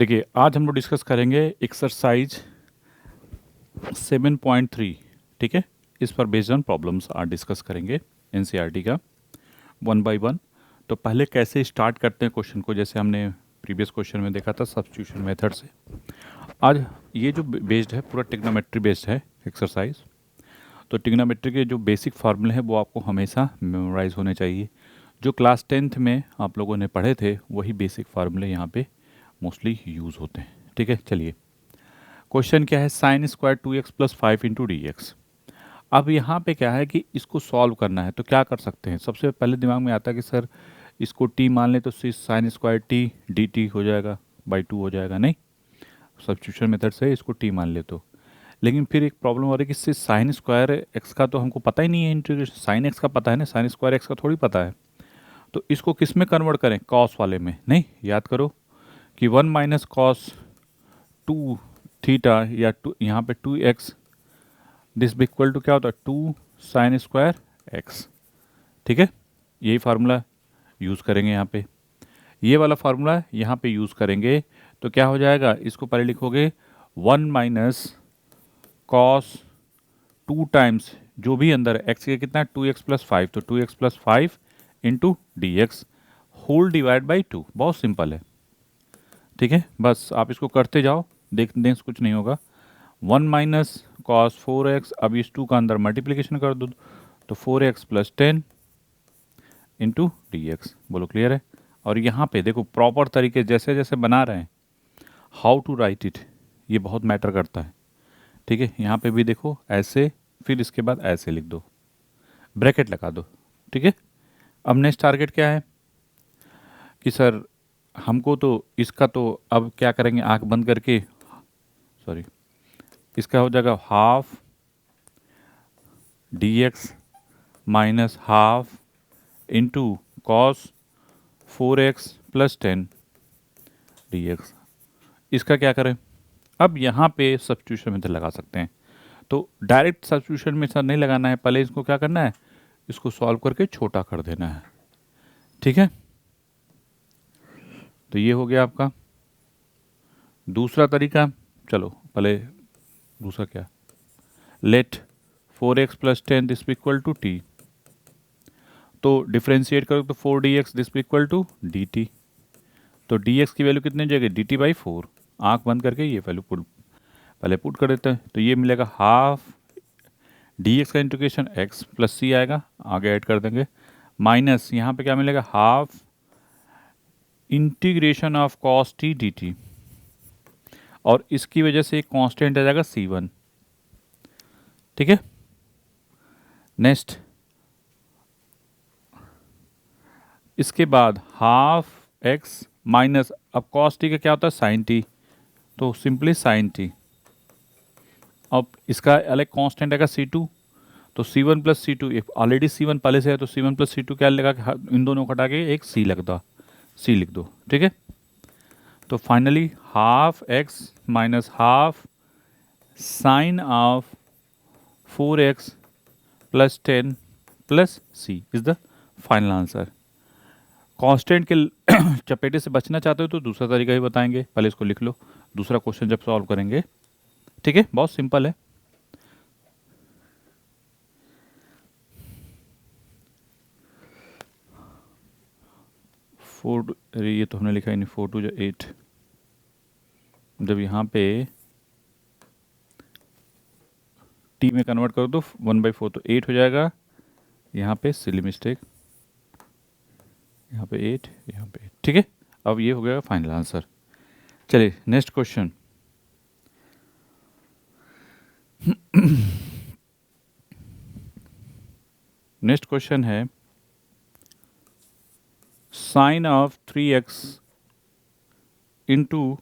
देखिए, आज हम लोग डिस्कस करेंगे एक्सरसाइज 7.3। ठीक है, इस पर बेस्ड ऑन प्रॉब्लम्स आज डिस्कस करेंगे एनसीईआरटी का वन बाय वन। तो पहले कैसे स्टार्ट करते हैं क्वेश्चन को, जैसे हमने प्रीवियस क्वेश्चन में देखा था सब्स्टिट्यूशन मेथड से। आज ये जो बेस्ड है पूरा ट्रिग्नोमेट्री बेस्ड है एक्सरसाइज। तो ट्रिग्नोमेट्री के जो बेसिक फार्मूले हैं वो आपको हमेशा मेमोराइज होने चाहिए। जो क्लास 10th में आप लोगों ने पढ़े थे वही बेसिक फार्मूले यहाँ पे मोस्टली यूज़ होते हैं। ठीक है, चलिए क्वेश्चन क्या है, sine square 2x plus 5 into D x. अब यहाँ पे क्या है कि इसको सॉल्व करना है, तो क्या कर सकते हैं। सबसे पहले दिमाग में आता है कि सर इसको t मान ले तो साइन स्क्वायर t dt हो जाएगा बाई 2 हो जाएगा। नहीं, सब्स्टिट्यूशन मेथड से इसको t मान ले तो, लेकिन फिर एक प्रॉब्लम हो रही है कि इससे साइन स्क्वायर एक्स का तो हमको पता ही नहीं है, इंटीग्रेशन साइन एक्स का पता है ना, साइन स्क्वायर एक्स का थोड़ी पता है। तो इसको किस में कन्वर्ट करें, कॉस वाले में। नहीं, याद करो कि 1 माइनस कॉस 2 थीटा या यहाँ पे 2x दिस इक्वल टू क्या होता है 2 साइन स्क्वायर एक्स। ठीक है, यही फार्मूला यूज़ करेंगे यहाँ पे, ये वाला फार्मूला यहाँ पे यूज़ करेंगे। तो क्या हो जाएगा, इसको पहले लिखोगे 1 माइनस कॉस 2 टाइम्स जो भी अंदर है एक्स के कितना 2x प्लस 5, तो 2x plus 5 into D x whole divide by 2। बहुत सिंपल है। ठीक है, बस आप इसको करते जाओ, देखने से कुछ नहीं होगा। 1 माइनस कॉस 4x, अब इस 2 का अंदर मल्टीप्लिकेशन कर दो तो 4x plus 10 into D x. बोलो क्लियर है। और यहाँ पे देखो प्रॉपर तरीके जैसे जैसे बना रहे हैं, हाउ टू राइट इट, ये बहुत मैटर करता है। ठीक है, यहाँ पे भी देखो ऐसे, फिर इसके बाद ऐसे लिख दो, ब्रैकेट लगा दो। ठीक है, अब नेक्स्ट टारगेट क्या है कि सर हमको तो इसका तो अब क्या करेंगे, आंख बंद करके, सॉरी, इसका हो जाएगा half D x minus half into cos 4x plus 10 D x. इसका क्या करें, अब यहाँ पे सब्स्टिट्यूशन मेथड लगा सकते हैं। तो डायरेक्ट सब्स्टिट्यूशन मेथड नहीं लगाना है, पहले इसको क्या करना है, इसको सॉल्व करके छोटा कर देना है। ठीक है, तो ये हो गया आपका दूसरा तरीका। चलो पहले दूसरा क्या, let 4x plus 10 this equal to t, तो डिफ्रेंशिएट करो तो 4dx this equal to dt। तो dx की वैल्यू कितनी हो जाएगी dt बाई 4। आंख बंद करके ये वैल्यू पहले पुट कर देते हैं, तो ये मिलेगा हाफ dx का इंटीग्रेशन x प्लस c आएगा, आगे ऐड कर देंगे, माइनस यहाँ पे क्या मिलेगा half integration of cos t dt, और इसकी वजह से एक कांस्टेंट आ जाएगा c1। ठीक है, नेक्स्ट इसके बाद हाफ x माइनस, अब कॉस टी का क्या होता है साइन टी, तो सिंपली साइन टी। अब इसका अलग कांस्टेंट आएगा c2, तो c1 plus c2, already c1 पहले से है तो c1 प्लस c2 क्या लगा कि इन दोनों को हटा के एक c लगता, c लिख दो। ठीक है, तो finally half x minus half sine of 4x plus 10 plus c is the final answer. Constant के चपेटे से बचना चाहते हो तो दूसरा तरीका ही बताएंगे, पहले इसको लिख लो, दूसरा क्वेश्चन जब सॉल्व करेंगे। ठीक है, बहुत सिंपल है। ये तो हमने लिखा ही नहीं, 4 2 8, जब यहाँ पे t में कन्वर्ट करो तो 1/4 तो 8 हो जाएगा। यहाँ पे सिली मिस्टेक, यहाँ पे 8, यहाँ पे 8। ठीक है, अब ये हो गया फाइनल आंसर। चलिए नेक्स्ट क्वेश्चन। नेक्स्ट क्वेश्चन है sine of 3x into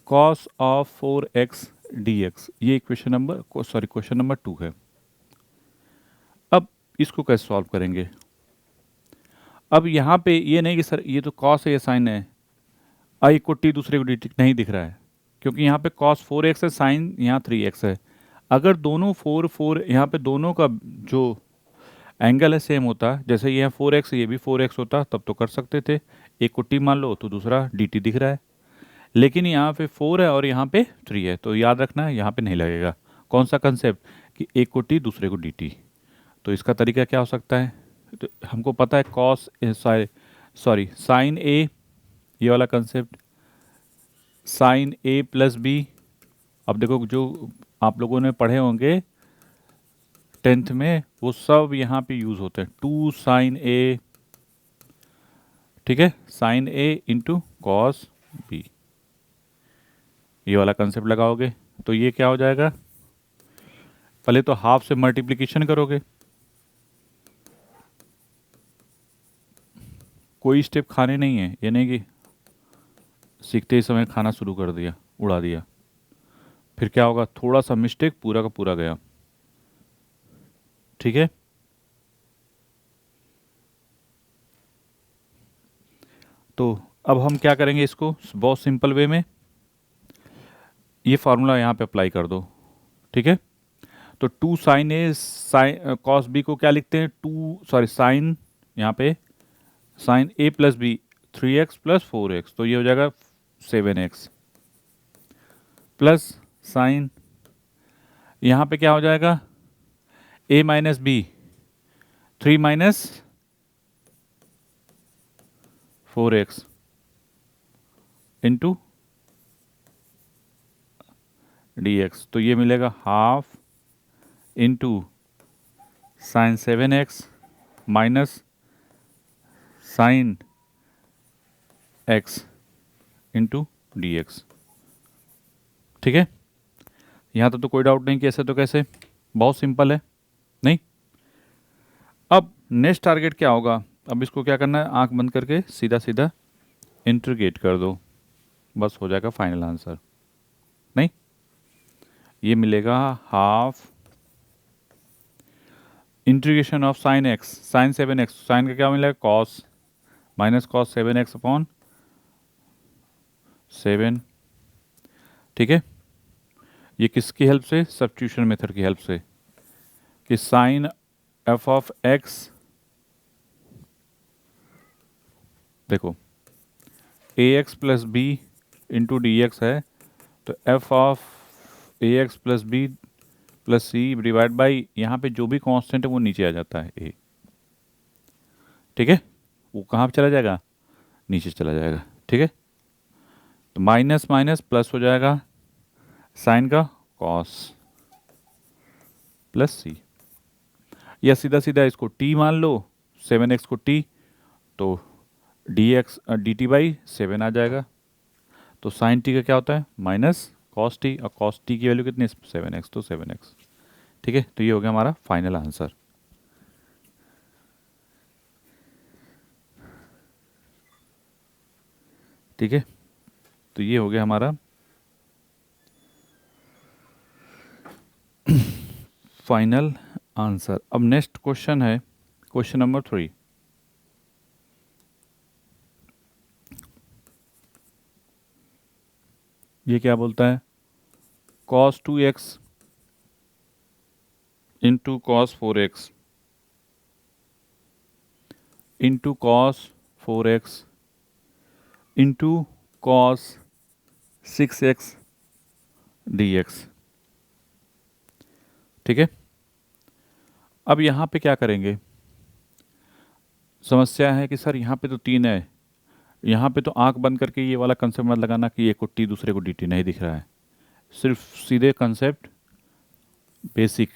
cos of 4x dx, ये क्वेश्चन नंबर 2 है। अब इसको कैसे सॉल्व करेंगे, अब यहाँ पे ये नहीं कि सर ये तो कॉस है ये साइन है, आई को टी दूसरे को डी नहीं दिख रहा है, क्योंकि यहाँ पे कॉस 4x है, साइन यहाँ 3x है। अगर दोनों 4 यहाँ पे दोनों का जो एंगल है सेम होता, जैसे ये 4x ये भी 4x होता, तब तो कर सकते थे, एक को टी मान लो तो दूसरा dt दिख रहा है। लेकिन यहाँ पे 4 है और यहाँ पे 3 है, तो याद रखना यहाँ पे नहीं लगेगा। कौन सा कंसेप्ट कि एक को टी दूसरे को डी टी। तो इसका तरीका क्या हो सकता है, तो हमको पता है कॉस सॉरी साइन ए, ये वाला concept sign A plus B. अब देखो जो आप लोगों ने पढ़े होंगे 10th में वो सब यहाँ पे यूज होते हैं, 2 साइन ए, ठीक है, sign a into cos B, ये वाला कंसेप्ट लगाओगे तो ये क्या हो जाएगा, पहले तो हाफ से मल्टीप्लिकेशन करोगे, कोई स्टेप खाने नहीं है, ये नहीं कि सीखते ही समय खाना शुरू कर दिया, उड़ा दिया, फिर क्या होगा, थोड़ा सा मिस्टेक पूरा का पूरा गया, ठीक है। तो अब हम क्या करेंगे, इसको बहुत सिंपल वे में ये फार्मूला यहाँ पे अप्लाई कर दो, ठीक है। तो 2 sine A sine cos B को क्या लिखते हैं, 2 सॉरी साइन, यहाँ पे sine A plus B 3x plus 4x, तो ये हो जाएगा 7x प्लस साइन, यहाँ पे क्या हो जाएगा, a minus b 3 minus 4x into dx, तो ये मिलेगा half into sine 7x minus sine x into dx, ठीक है। यहाँ तो कोई डाउट नहीं कि ऐसे तो कैसे, बहुत सिंपल है, नहीं। अब नेक्स्ट टारगेट क्या होगा, अब इसको क्या करना है, आंख बंद करके सीधा सीधा इंटीग्रेट कर दो, बस हो जाएगा फाइनल आंसर, नहीं। ये मिलेगा half integration of sine x, sine 7x, sine का क्या मिलेगा cos, minus cos 7x upon 7, ठीक है। ये किसकी हेल्प से, सब्स्टिट्यूशन मेथड की हेल्प से, कि साइन एफ ऑफ एक्स, देखो A x plus B into D X है, तो F of A x plus B plus C divide by, यहाँ पे जो भी कांस्टेंट है वो नीचे आ जाता है ए, ठीक है, वो कहाँ पे चला जाएगा, नीचे चला जाएगा, ठीक है। तो माइनस माइनस प्लस हो जाएगा, साइन का कॉस प्लस सी, या सीधा सीधा इसको t मान लो, 7x को t, तो dx dt बाई 7 आ जाएगा, तो साइन t का क्या होता है माइनस कॉस t, और कॉस t की वैल्यू कितनी है 7x, तो 7x, ठीक है। तो ये हो गया हमारा फाइनल आंसर, ठीक है। तो ये हो गया हमारा फाइनल आंसर। अब नेक्स्ट क्वेश्चन है क्वेश्चन नंबर 3, ये क्या बोलता है, cos 2x into cos 4x into cos 4x into cos 6x dx, ठीक है। अब यहाँ पे क्या करेंगे, समस्या है कि सर यहाँ पे तो 3 है, यहाँ पे तो आंख बंद करके ये वाला कंसेप्ट मत लगाना कि एक को टी दूसरे को डी टी, नहीं दिख रहा है, सिर्फ सीधे concept basic,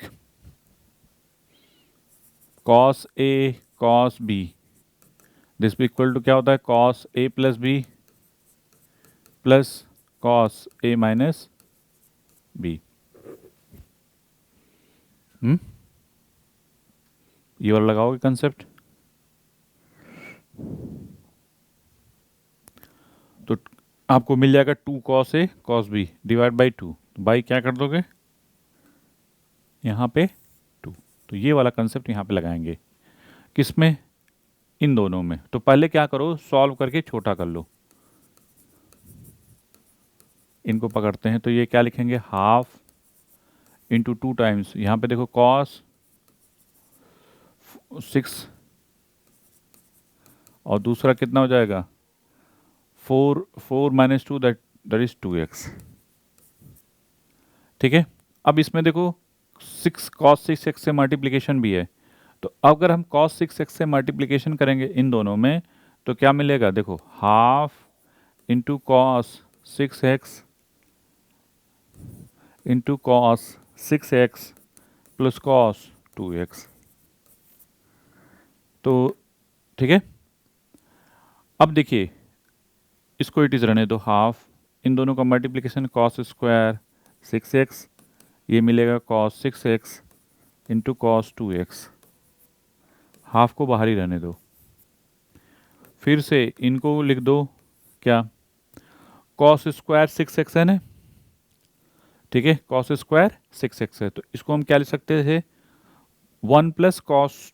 cos A cos b, this भी इक्वल टू क्या होता है, cos a plus B plus cos a minus b, ये वाला लगाओगे कंसेप्ट, तो आपको मिल जाएगा 2 cos A cos b divide by 2, by क्या कर दोगे यहाँ पे 2, तो ये वाला कंसेप्ट यहाँ पे लगाएंगे, किसमें, इन दोनों में। तो पहले क्या करो, सॉल्व करके छोटा कर लो, इनको पकड़ते हैं, तो ये क्या लिखेंगे, हाफ इंटू 2 टाइम्स, यहाँ पे देखो कॉस 6, और दूसरा कितना हो जाएगा 4 4 minus 2 that that is 2x। ठीक है, अब इसमें देखो 6 cos 6x से मल्टीप्लिकेशन भी है, तो अगर हम cos 6x से मल्टीप्लिकेशन करेंगे इन दोनों में तो क्या मिलेगा, देखो half into cos 6x into cos 6x plus cos 2x। तो ठीक है, अब देखिए इसको इट इज़ रहने दो, हाफ इन दोनों का मल्टीप्लिकेशन कॉस स्क्वायर 6x, ये मिलेगा cos 6x into cos 2x, half को बाहर ही रहने दो। फिर से इनको लिख दो, क्या कॉस स्क्वायर 6x है ना, ठीक है, कॉस स्क्वायर 6x है, तो इसको हम क्या लिख सकते थे, 1 प्लस कॉस,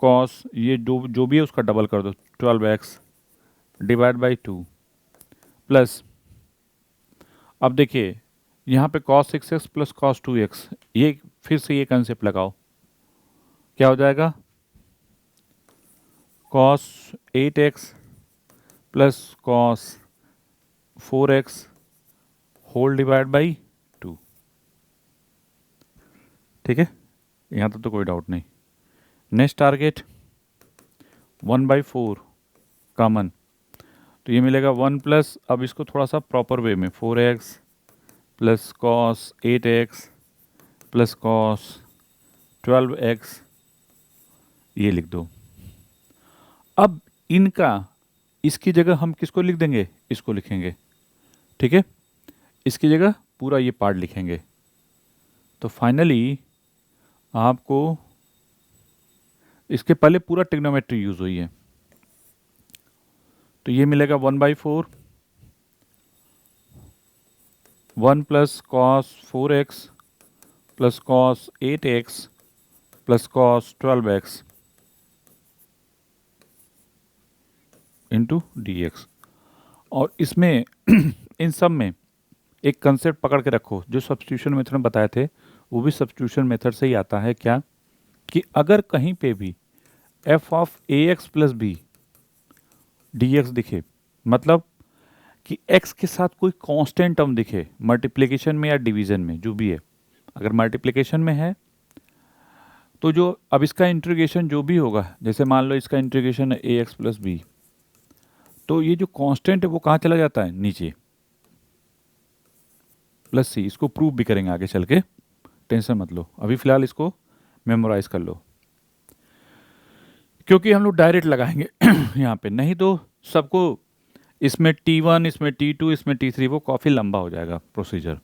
कॉस ये जो भी है उसका डबल कर दो 12x डिवाइड बाई 2 प्लस, अब देखिए यहाँ पे cos 6x plus cos 2x, ये फिर से ये कंसेप्ट लगाओ, क्या हो जाएगा cos 8x plus cos 4x whole divide by 2। ठीक है, यहाँ तक तो कोई डाउट नहीं। नेक्स्ट टारगेट 1/4 कॉमन, तो ये मिलेगा 1 प्लस, अब इसको थोड़ा सा प्रॉपर वे में 4x plus cos 8x plus cos 12x, ये लिख दो। अब इनका इसकी जगह हम किसको लिख देंगे, इसको लिखेंगे, ठीक है, इसकी जगह पूरा ये पार्ट लिखेंगे। तो फाइनली आपको इसके पहले पूरा ट्रिग्नोमेट्री यूज हुई है, तो ये मिलेगा 1/4 1 plus cos 4x plus cos 8x plus cos 12x into D x. और इसमें इन सब में एक कंसेप्ट पकड़ के रखो, जो सब्स्टिट्यूशन मेथड में बताए थे वो भी सब्स्टिट्यूशन मेथड से ही आता है, क्या कि अगर कहीं पे भी f of A x plus B D x दिखे, मतलब कि x के साथ कोई कांस्टेंट टर्म दिखे मल्टीप्लिकेशन में या डिवीजन में, जो भी है, अगर मल्टीप्लिकेशन में है तो जो अब इसका इंटीग्रेशन जो भी होगा, जैसे मान लो इसका इंटीग्रेशन है ए एक्स प्लस बी, तो ये जो कांस्टेंट है वो कहाँ चला जाता है, नीचे, प्लस सी। इसको प्रूव भी करेंगे आगे चल के, टेंशन मत लो, अभी फिलहाल इसको मेमोराइज कर लो, क्योंकि हम लोग डायरेक्ट लगाएंगे यहाँ पे, नहीं तो सबको इसमें T1 इसमें T2 इसमें T3 वो काफ़ी लंबा हो जाएगा प्रोसीजर।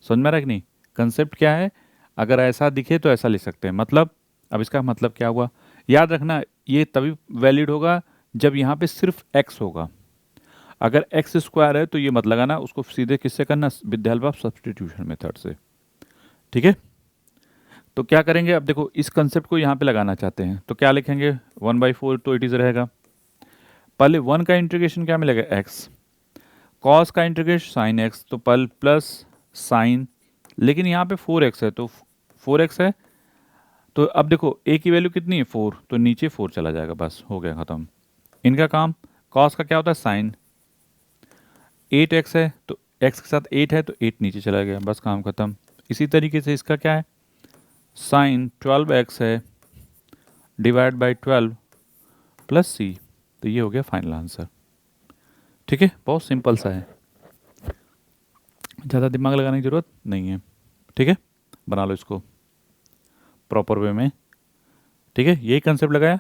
समझ में आ रहा है कि नहीं, कंसेप्ट क्या है, अगर ऐसा दिखे तो ऐसा लिख सकते हैं, मतलब अब इसका मतलब क्या हुआ, याद रखना ये तभी वैलिड होगा जब यहाँ पे सिर्फ x होगा, अगर एक्स स्क्वायर है तो ये मत लगाना, उसको सीधे किससे करना, with the help of substitution method से। ठीक है, तो क्या करेंगे, अब देखो इस कंसेप्ट को यहाँ पे लगाना चाहते हैं तो क्या लिखेंगे, 1/4 तो इट इज रहेगा, पहले 1 का इंटीग्रेशन क्या मिलेगा x, cos का इंटीग्रेशन साइन x, तो पल प्लस साइन, लेकिन यहाँ पे 4x है तो 4x है, तो अब देखो a की वैल्यू कितनी है 4, तो नीचे 4 चला जाएगा, बस हो गया ख़त्म इनका काम। cos का क्या होता है साइन, 8x है तो x के साथ 8 है तो 8 नीचे चला गया, बस काम खत्म। इसी तरीके से इसका क्या है, साइन 12x है डिवाइड बाई 12 प्लस सी, तो ये हो गया फाइनल आंसर। ठीक है, बहुत सिंपल सा है, ज़्यादा दिमाग लगाने की ज़रूरत नहीं है। ठीक है, बना लो इसको प्रॉपर वे में। ठीक है, यही कंसेप्ट लगाया,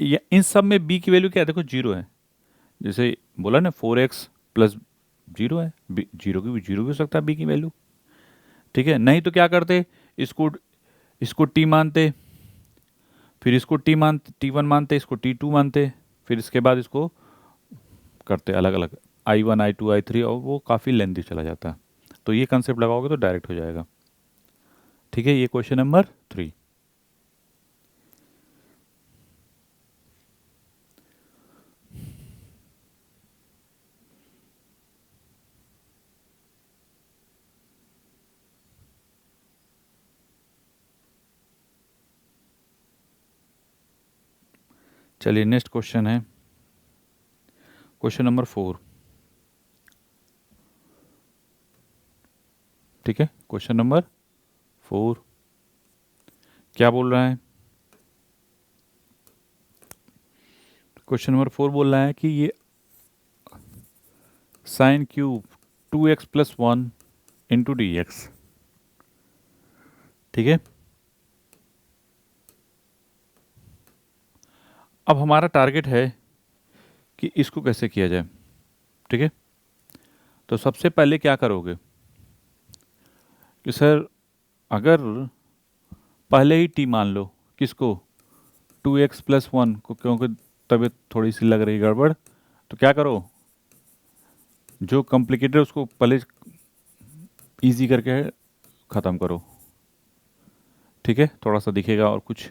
इन सब में b की वैल्यू क्या है, देखो 0 है, जैसे बोला ना 4x प्लस 0 है, जीरो की भी 0 भी हो सकता है b की वैल्यू। ठीक है, नहीं तो क्या करते, इसको इसको t मानते, फिर इसको T1 मानते, इसको T2 मानते, फिर इसके बाद इसको करते अलग अलग I1 I2 I3, और वो काफ़ी लेंथी चला जाता है, तो ये कंसेप्ट लगाओगे तो डायरेक्ट हो जाएगा। ठीक है, ये क्वेश्चन नंबर 3। चलिए नेक्स्ट क्वेश्चन है, क्वेश्चन नंबर 4, ठीक है। क्वेश्चन नंबर 4 क्या बोल रहा है? क्वेश्चन नंबर 4 बोल रहा है कि ये sine cube 2x plus 1 into D x, ठीक है। अब हमारा टारगेट है कि इसको कैसे किया जाए, ठीक है। तो सबसे पहले क्या करोगे कि सर अगर पहले ही टी मान लो, किसको? 2x प्लस 1 को, क्योंकि तबीयत थोड़ी सी लग रही गड़बड़, तो क्या करो, जो कॉम्प्लिकेटेड उसको पहले इजी करके ख़त्म करो, ठीक है। थोड़ा सा दिखेगा और कुछ,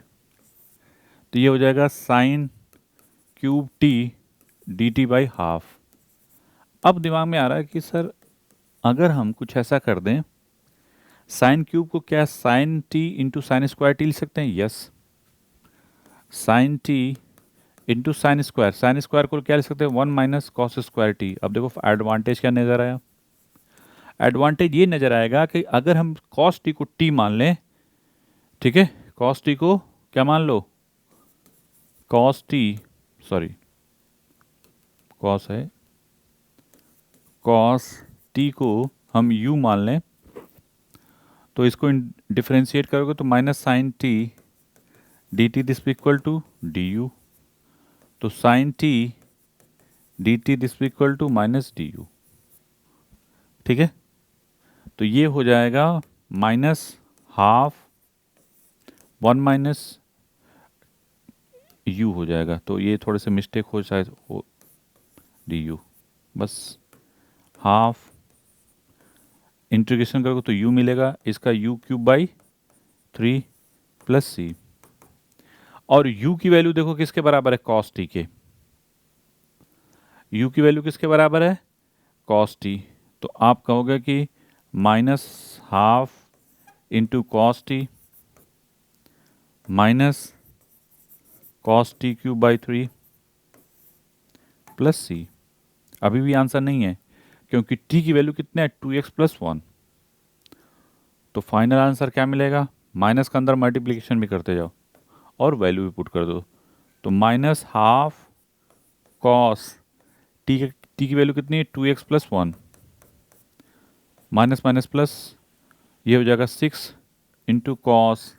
तो ये हो जाएगा sine cube T D t by half. अब दिमाग में आ रहा है कि सर अगर हम कुछ ऐसा कर दें, साइन क्यूब को क्या sine t into sine square t लिख सकते हैं? Yes, sine t into sine square को क्या लिख सकते हैं? 1 माइनस कॉस स्क्वायर टी। अब देखो एडवांटेज क्या नज़र आया? एडवांटेज ये नज़र आएगा कि अगर हम कॉस टी को टी मान लें, ठीक है, कॉस टी को क्या मान लो? कॉस टी, सॉरी कॉस है, कॉस टी को हम यू मान लें, तो इसको डिफ्रेंशिएट करोगे तो minus sine T D T this equal to D U, तो sine T D T this equal to minus D U, ठीक है। तो ये हो जाएगा माइनस हाफ 1 माइनस यू हो जाएगा, तो ये थोड़े से मिस्टेक हो शायद हो, डी यू, बस हाफ इंटीग्रेशन करोगे तो यू मिलेगा, इसका U cube by 3 plus C, और u की वैल्यू देखो किसके बराबर है? कॉस टी के। u की वैल्यू किसके बराबर है? Cos T. तो आप कहोगे कि minus half into cos T minus cos T cube by 3 plus C. अभी भी आंसर नहीं है क्योंकि t की वैल्यू कितने है? 2x plus 1। तो फाइनल आंसर क्या मिलेगा? माइनस का अंदर मल्टीप्लिकेशन भी करते जाओ और वैल्यू भी पुट कर दो, तो माइनस हाफ कॉस टी की वैल्यू कितनी है? 2x plus 1 minus minus plus, ये हो जाएगा 6 into cos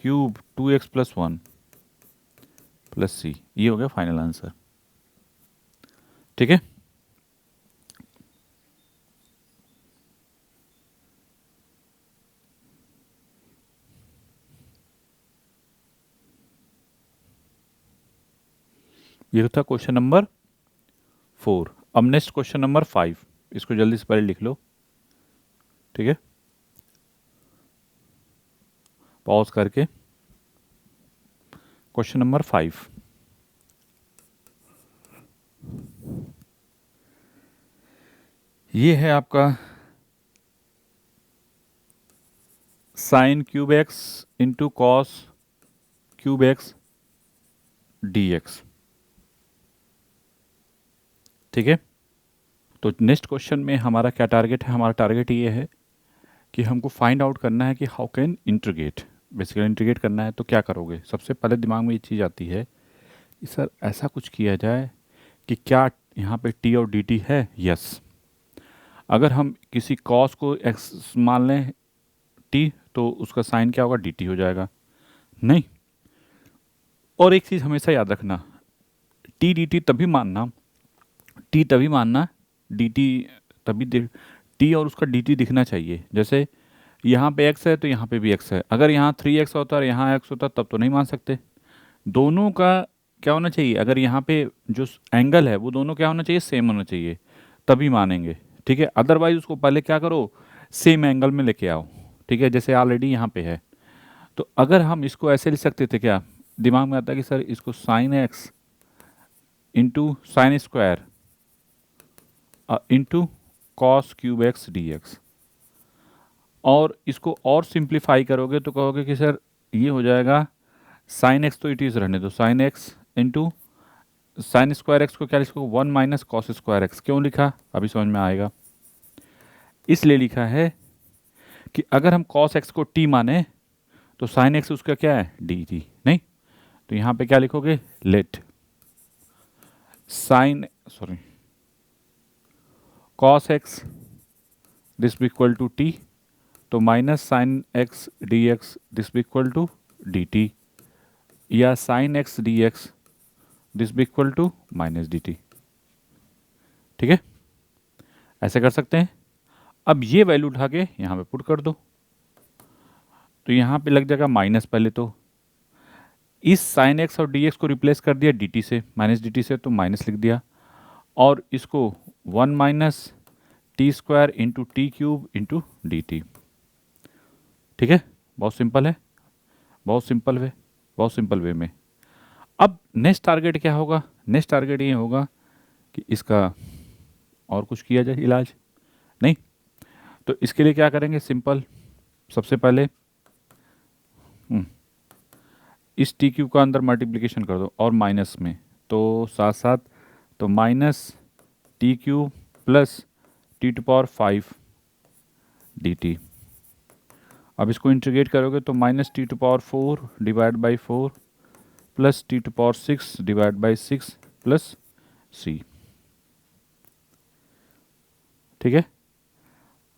cube 2x plus 1 plus C. ये हो गया फाइनल आंसर, ठीक है। ये था क्वेश्चन नंबर 4। अब नेक्स्ट क्वेश्चन नंबर 5, इसको जल्दी से पहले लिख लो, ठीक है, पॉज करके। क्वेश्चन नंबर 5, ये है आपका sine cube x into cos cube x D x, ठीक है। तो नेक्स्ट क्वेश्चन में हमारा क्या टारगेट है? हमारा टारगेट ये है कि हमको फाइंड आउट करना है कि how can integrate. Basically integrate करना है तो क्या करोगे? सबसे पहले दिमाग में ये चीज़ आती है कि सर ऐसा कुछ किया जाए कि क्या यहाँ पे टी और डी टी है? यस। अगर हम किसी कॉस को एक्स मान लें टी, तो उसका साइन क्या होगा? डी टी हो जाएगा। नहीं, और एक चीज़ हमेशा याद रखना, टी डी टी तभी मानना, टी तभी मानना, डी टी तभी, टी और उसका डी टी दिखना चाहिए। जैसे यहाँ पे x है तो यहाँ पे भी x है, अगर यहाँ 3x होता और यहाँ x होता तब तो नहीं मान सकते। दोनों का क्या होना चाहिए? अगर यहाँ पे जो एंगल है वो दोनों क्या होना चाहिए? सेम होना चाहिए, तभी मानेंगे, ठीक है। अदरवाइज उसको पहले क्या करो? सेम एंगल में लेके आओ, ठीक है। जैसे ऑलरेडी यहाँ पे है, तो अगर हम इसको ऐसे लिख सकते थे, क्या दिमाग में आता है कि सर इसको sine x into sine square into cos cube x D x, और इसको और सिंप्लीफाई करोगे तो कहोगे कि सर ये हो जाएगा साइन एक्स, तो इट इज़ रहने दो, sine x into sine square x को क्या लिखोगे, 1 माइनस कॉस स्क्वायर एक्स। क्यों लिखा, अभी समझ में आएगा। इसलिए लिखा है कि अगर हम कॉस एक्स को टी माने तो साइन एक्स उसका क्या है, डी टी। नहीं तो यहां पे क्या लिखोगे, let sine sorry cos X this be equal to T, तो minus sine X D x this be equal to D T, या sine X D x this be equal to minus D T. ठीक है, ऐसे कर सकते हैं। अब ये वैल्यू उठा के यहाँ पे पुट कर दो, तो यहाँ पे लग जाएगा माइनस। पहले तो इस साइन एक्स और डी एक्स को रिप्लेस कर दिया डी टी से, माइनस डी टी से, तो माइनस लिख दिया। और इसको 1 minus T square into T cube into D T. ठीक है, बहुत सिंपल है, बहुत सिंपल वे, बहुत सिंपल वे में। अब नेक्स्ट टारगेट क्या होगा, नेक्स्ट टारगेट ये होगा कि इसका और कुछ किया जाए इलाज। नहीं तो इसके लिए क्या करेंगे, सिंपल, सबसे पहले इस टी क्यू का अंदर मल्टीप्लिकेशन कर दो और माइनस में, तो साथ साथ, तो minus T Q plus T to power 5 D T. अब इसको इंटीग्रेट करोगे तो minus T to power 4 divide by 4 plus T to power 6 divide by 6 plus C. ठीक है,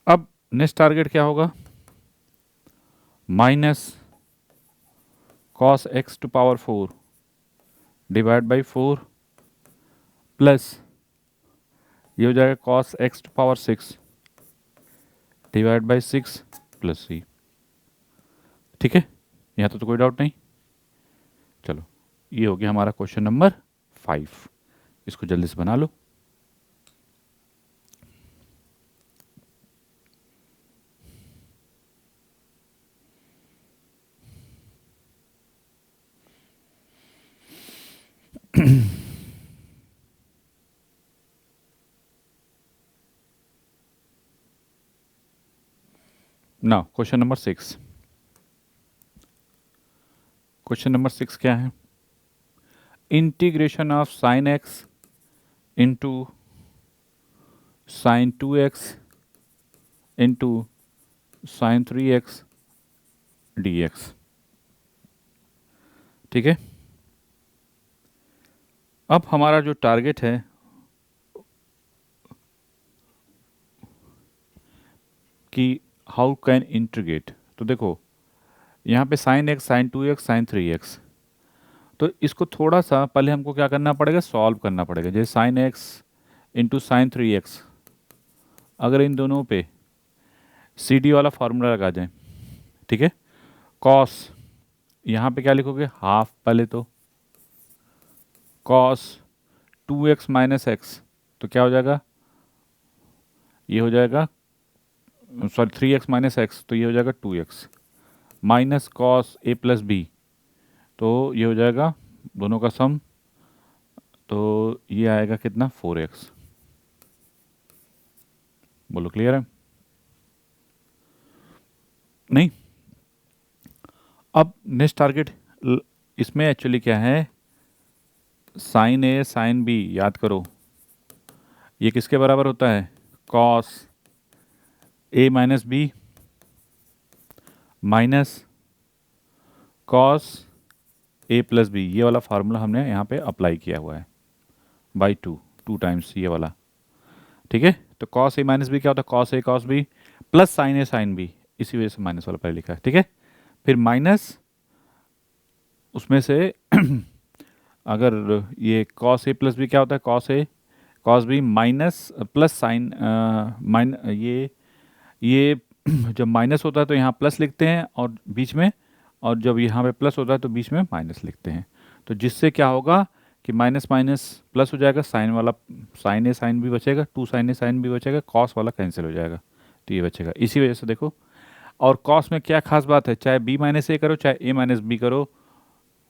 अब नेक्स्ट टारगेट क्या होगा, minus cos X to power 4 divide by 4 plus ये हो जाएगा cos X to power 6 divide by 6 plus C. ठीक है, यहाँ तो कोई डाउट नहीं। चलो, ये हो गया हमारा क्वेश्चन नंबर 5। इसको जल्दी से बना लो। Now question number 6। Question number 6 क्या है, integration of sine x into sine 2x into sine 3x dx। ठीक है, अब हमारा जो टारगेट है कि हाउ कैन इंटीग्रेट, तो देखो यहाँ पे sign x, sign 2x, sign 3x, तो इसको थोड़ा सा पहले हमको क्या करना पड़ेगा, सॉल्व करना पड़ेगा। जैसे sine x into sine 3x, अगर इन दोनों पे सी डी वाला फार्मूला लगा जाए, ठीक है, कॉस यहाँ पे क्या लिखोगे, हाफ, पहले तो कॉस 2x माइनस एक्स, तो क्या हो जाएगा, ये हो जाएगा, सॉरी 3x माइनस एक्स, तो ये हो जाएगा 2x minus cos a plus b, तो ये हो जाएगा दोनों का सम, तो ये आएगा कितना, 4x। बोलो क्लियर है, नहीं। अब नेक्स्ट टारगेट इसमें एक्चुअली क्या है, साइन ए साइन बी, याद करो ये किसके बराबर होता है, cos a minus b minus cos a plus b. ये वाला फार्मूला हमने यहाँ पे अप्लाई किया हुआ है, बाई 2 टाइम्स ये वाला। ठीक है, तो कॉस ए माइनस बी क्या होता है, cos A cos B plus sign A sine B, इसी वजह से माइनस वाला पहले लिखा है। ठीक है, फिर माइनस उसमें से अगर ये कॉस ए प्लस बी क्या होता है, कॉस ए cos B minus plus sine ये जब माइनस होता है तो यहाँ प्लस लिखते हैं और बीच में, और जब यहाँ पे प्लस होता है तो बीच में माइनस लिखते हैं। तो जिससे क्या होगा कि माइनस माइनस प्लस हो जाएगा, साइन वाला साइन ए साइन भी बचेगा, 2 साइन ए साइन भी बचेगा, कॉस वाला कैंसिल हो जाएगा, तो ये बचेगा। इसी वजह से देखो, और कॉस में क्या खास बात है, चाहे बी माइनस ए करो चाहे ए माइनस बी करो,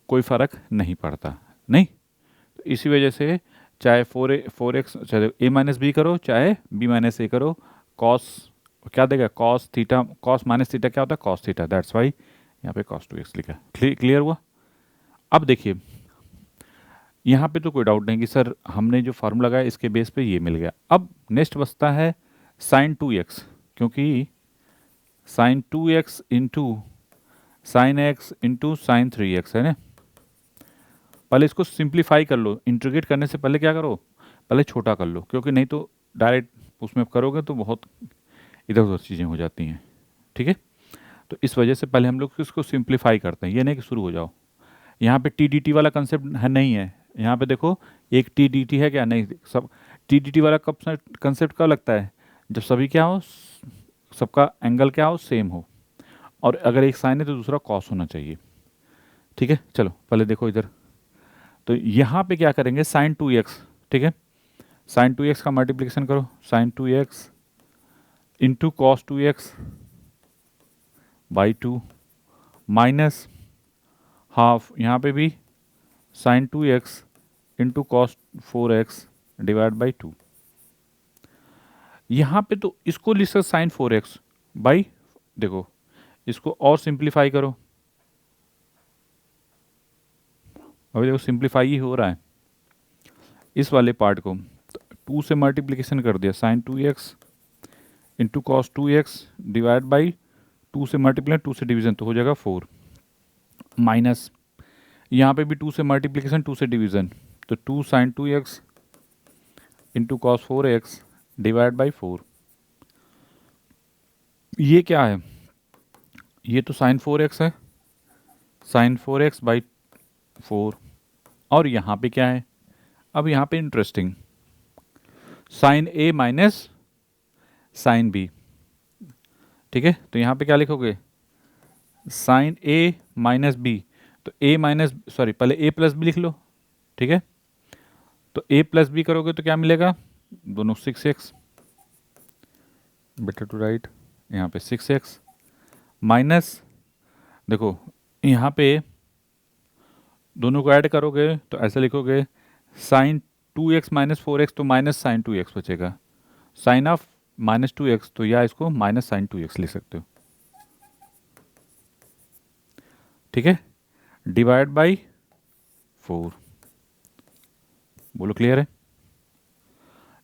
कोई फ़र्क नहीं पड़ता, नहीं। तो इसी वजह से चाहे 4x चाहे ए माइनस बी करो चाहे बी माइनस ए करो, कॉस क्या देगा, cos theta, cos minus theta क्या होता है, कॉस थीटा, दैट्स वाई यहाँ पे कॉस 2x लिखा है। क्लियर हुआ। अब देखिए यहाँ पे तो कोई डाउट नहीं कि सर हमने जो फार्मूला लगाया इसके बेस पे ये मिल गया। अब नेक्स्ट बचता है साइन 2x, क्योंकि sine 2x into sine x into sine 3x है ना। पहले इसको सिंप्लीफाई कर लो, इंटीग्रेट करने से पहले क्या करो, पहले छोटा कर लो, क्योंकि नहीं तो डायरेक्ट उसमें करोगे तो बहुत इधर उधर चीज़ें हो जाती हैं। ठीक है, तो इस वजह से पहले हम लोग इसको सिंप्लीफाई करते हैं, ये नहीं कि शुरू हो जाओ। यहाँ पे टी डी टी वाला कंसेप्ट है नहीं है, यहाँ पे देखो एक टी डी टी है क्या, नहीं, सब टी डी टी वाला कंसेप्ट कब लगता है, जब सभी क्या हो, सबका एंगल क्या हो, सेम हो, और अगर एक साइन है तो दूसरा कॉस होना चाहिए। ठीक है, चलो पहले देखो इधर, तो यहाँ पे क्या करेंगे, साइन 2x, ठीक है, साइन 2x का मल्टीप्लिकेशन करो, sine 2x into cos 2x by 2 minus half, यहाँ पे भी sine 2x into cos 4x divide by 2। यहाँ पे तो इसको लिख सकते साइन 4x बाई, देखो इसको और सिंप्लीफाई करो, अभी देखो सिंप्लीफाई ही हो रहा है इस वाले पार्ट को, 2 से मल्टीप्लिकेशन कर दिया, sine 2x into cos 2x divide by 2 से मल्टीप्लाई 2 से डिवीजन तो हो जाएगा 4, माइनस यहाँ पे भी 2 से मल्टीप्लिकेशन 2 से डिवीजन, तो 2 sine 2x into cos 4x divide by 4। ये क्या है, ये तो साइन 4x है, साइन 4x बाई 4, और यहाँ पे क्या है, अब यहाँ पे interesting, sine a minus sine b, ठीक है, तो यहाँ पे क्या लिखोगे, साइन a माइनस b, तो a माइनस सॉरी पहले a प्लस b लिख लो, ठीक है, तो a प्लस b करोगे तो क्या मिलेगा, दोनों 6x, बेटर टू राइट, यहाँ पे 6x माइनस, देखो यहाँ पे दोनों को ऐड करोगे तो ऐसे लिखोगे, साइन 2x माइनस 4x, तो माइनस साइन 2x बचेगा, साइन ऑफ माइनस 2x, तो या इसको माइनस साइन 2x लिख सकते हो, ठीक है, डिवाइड बाई 4, बोलो क्लियर है,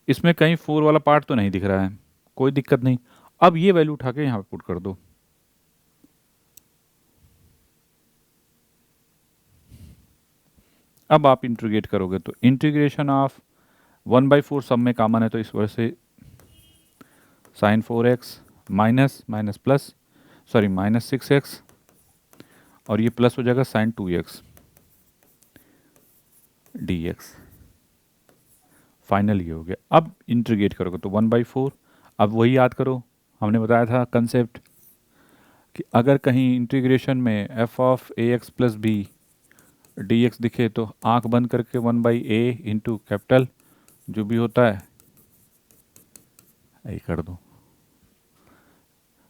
इसमें कहीं 4 वाला पार्ट तो नहीं दिख रहा है, कोई दिक्कत नहीं। अब ये वैल्यू उठा के यहाँ पे पुट कर दो, अब आप इंटीग्रेट करोगे तो इंटीग्रेशन ऑफ 1/4 सब में कॉमन है, तो इस वजह से sine 4x minus minus plus, sorry minus 6x, और ये प्लस हो जाएगा साइन 2x dx, फाइनल ये हो गया। अब इंटीग्रेट करोगे तो 1/4, अब वही याद करो, हमने बताया था कंसेप्ट कि अगर कहीं इंटीग्रेशन में f of ax plus b dx दिखे तो आंख बंद करके 1/a इंटू कैपिटल जो भी होता है यही कर दो,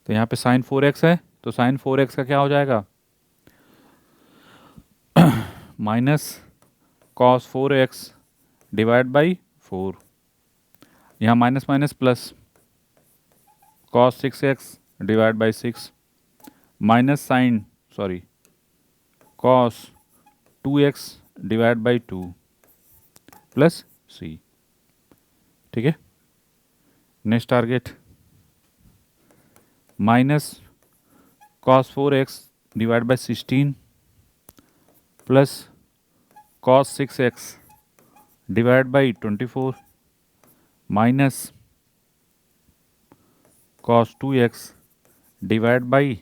तो यहाँ पे साइन 4x है, तो साइन 4x का क्या हो जाएगा, minus cos 4x divide by 4, यहाँ minus minus plus cos 6x divide by 6 minus sine sorry cos 2x divide by 2 plus c, ठीक है, next target minus cos 4x divide by 16 plus cos 6x divide by 24 minus cos 2x divide by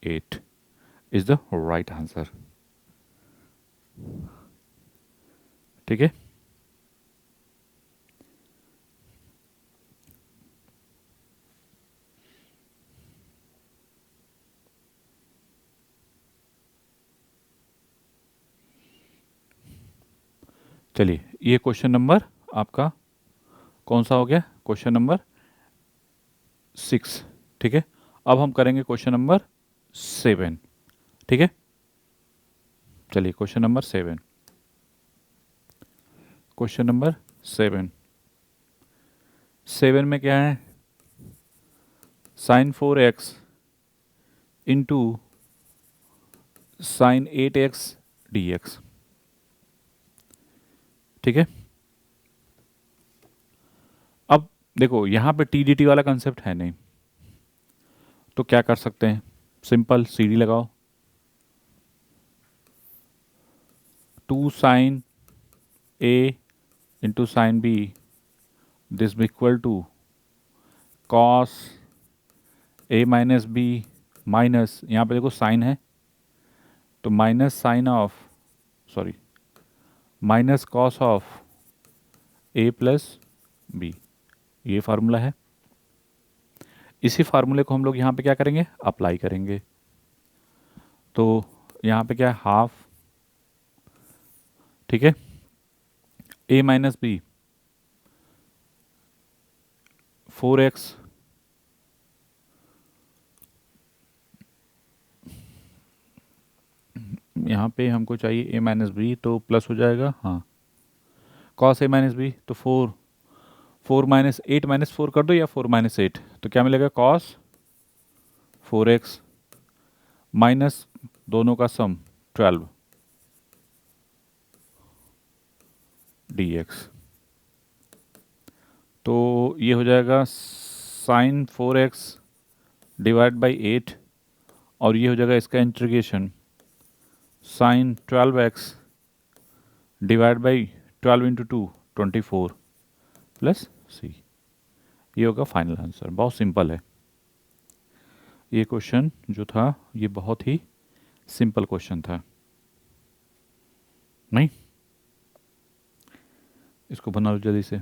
8 is the right answer, ठीक है। चलिए ये question number आपका कौन सा हो गया, क्वेश्चन नंबर 6, ठीक है। अब हम करेंगे क्वेश्चन नंबर 7, ठीक है। चलिए क्वेश्चन नंबर 7, क्वेश्चन नंबर 7 में क्या है, sign 4x into sine 8x dx। ठीक है, अब देखो यहाँ पे टी डी टी वाला कंसेप्ट है नहीं, तो क्या कर सकते हैं, सिंपल सी डी लगाओ, 2 sine a into sine b this equal to cos a minus b minus, यहाँ पे देखो साइन है तो minus sine of, sorry, minus cos of a plus b, ये फार्मूला है। इसी फार्मूले को हम लोग यहाँ पे क्या करेंगे, अप्लाई करेंगे। तो यहाँ पे क्या है, हाफ, ठीक है, ए माइनस बी 4x यहाँ पे हमको चाहिए ए माइनस बी, तो प्लस हो जाएगा, हाँ, कॉस ए माइनस बी तो 4 माइनस 8 माइनस 4 कर दो या 4 माइनस 8, तो क्या मिलेगा, कॉस 4x माइनस दोनों का सम 12 dx। तो ये हो जाएगा साइन 4x डिवाइड बाई 8, और ये हो जाएगा इसका integration sine 12x divide by 12 into 2 24 plus C. ये होगा फाइनल आंसर। बहुत सिंपल है ये क्वेश्चन जो था, ये बहुत ही सिंपल क्वेश्चन था, नहीं? इसको बना लो जल्दी से।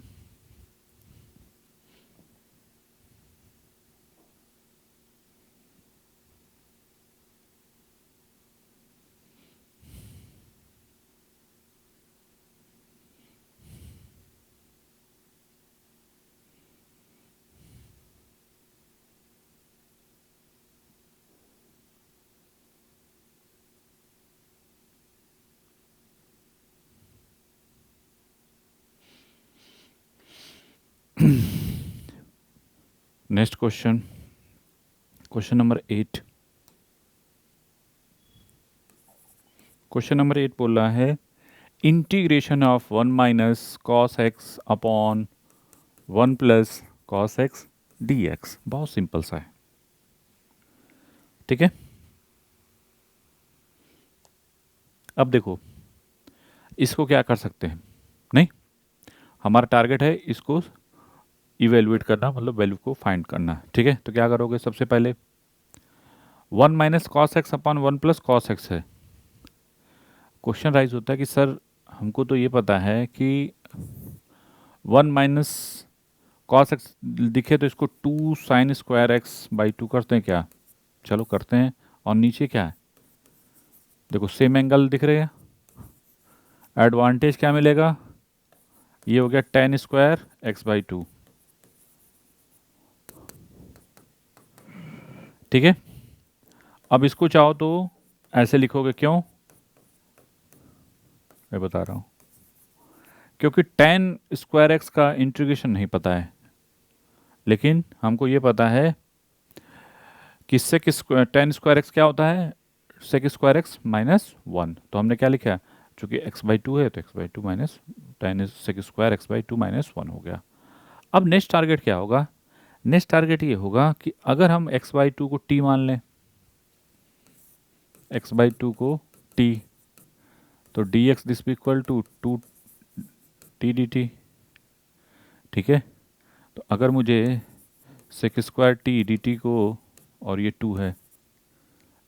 Next question, question number 8। Question number 8 बोल रहा है integration of 1 minus cos x upon 1 plus cos x D x. बहुत सिंपल सा है, ठीक है। अब देखो इसको क्या कर सकते हैं, नहीं, हमारा टारगेट है इसको इवेलुएट करना, मतलब वैल्यू को फाइंड करना, ठीक है। तो क्या करोगे, सबसे पहले 1 minus cos x upon 1 plus cos x है। क्वेश्चन राइज होता है कि सर हमको तो ये पता है कि 1 माइनस कॉस एक्स दिखे तो इसको 2 साइन स्क्वायर एक्स बाई 2 करते हैं क्या, चलो करते हैं। और नीचे क्या है, देखो सेम एंगल दिख रहे हैं, एडवांटेज क्या मिलेगा, ये हो गया टेन स्क्वायर एक्स बाई 2, ठीक है। अब इसको चाहो तो ऐसे लिखोगे, क्यों, मैं बता रहा हूं, क्योंकि टेन स्क्वायर एक्स का इंटीग्रेशन नहीं पता है, लेकिन हमको ये पता है कि सेक टेन स्क्वायर एक्स क्या होता है, सेक स्क्वायर एक्स माइनस 1। तो हमने क्या लिखा, चूंकि एक्स बाई 2 है तो x by 2 minus tan sec square x by 2 minus 1 हो गया। अब नेक्स्ट टारगेट क्या होगा, नेक्स्ट टारगेट ये होगा कि अगर हम एक्स बाई 2 को टी मान लें, एक्स बाई 2 को टी, तो d x this equal to 2 t D T, ठीक है। तो अगर मुझे sec square t D t को, और ये 2 है,